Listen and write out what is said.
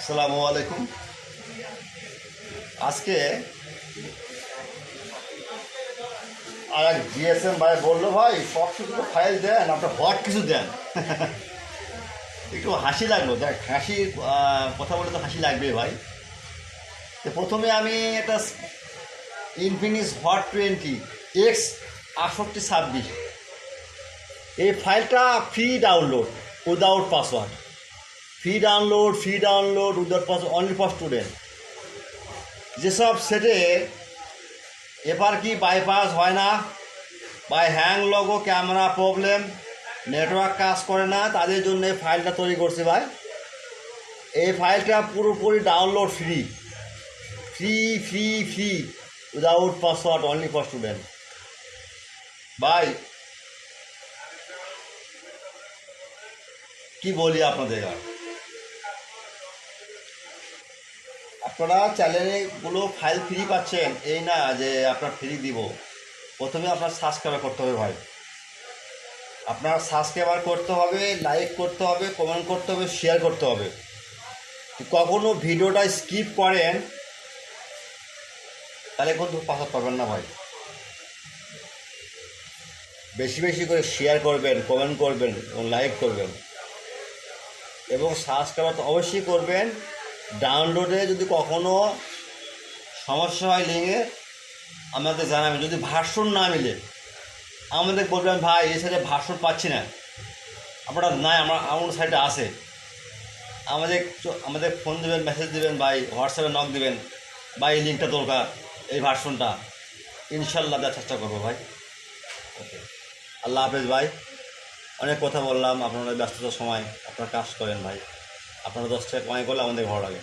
আসসালামু আলাইকুম। আজকে আর এক জিএসএম ভাই বললো, ভাই সব কিছু তো ফাইল দেন, আপনার হট কিছু দেন। একটু হাসি লাগলো, দেখ হাসি কথা বলে তো হাসি লাগবে ভাই। তো প্রথমে আমি একটা ইনফিনিক্স হট 20 X6826 এই ফাইলটা free download without password, free download without password, only for student. যেসব সেটে এবার কি বাইপাস হয় না, বা hang logo, camera problem, network কাজ করে না, তাদের জন্য এই ফাইলটা তৈরি করছি ভাই। এই ফাইলটা পুরোপুরি download free free free free without password, only for student. ভাই কি বলি আপনাদের, আপনারা চ্যানেলগুলো ফাইল ফ্রি পাচ্ছেন, এই না যে আপনার ফ্রি দিব। প্রথমে আপনার সাবস্ক্রাইব করতে হবে ভাই, আপনার সাবস্ক্রাইবার করতে হবে, লাইক করতে হবে, কমেন্ট করতে হবে, শেয়ার করতে হবে। কখনও ভিডিওটা স্কিপ করেন তাহলে কিন্তু পাসওয়ার্ড পাবেন না ভাই। বেশি বেশি করে শেয়ার করবেন, কমেন্ট করবেন এবং লাইক করবেন, এবং সাবস্ক্রাইব তো অবশ্যই করবেন। ডাউনলোডে যদি কখনও সমস্যা হয় লিঙ্কে আমাদের জানাবেন। যদি ভার্সন না মিলে আমাদের বলবেন, ভাই এই সাইডে ভার্সন পাচ্ছি না, আপনারা নাই, আমার সাইডে আসে, আমাদের ফোন দেবেন, মেসেজ দেবেন, ভাই হোয়াটসঅ্যাপে নক দেবেন, ভাই এই লিঙ্কটা দরকার, এই ভার্সনটা, ইনশাল্লাহ দেওয়ার চেষ্টা করবো ভাই। ওকে, আল্লাহ হাফেজ ভাই। অনেক কথা বললাম, আপনারা ব্যস্ততার সময় আপনারা কাজ করেন ভাই, আপনারা 10 টাকা কমাই করলে আমাদের ভালো লাগে।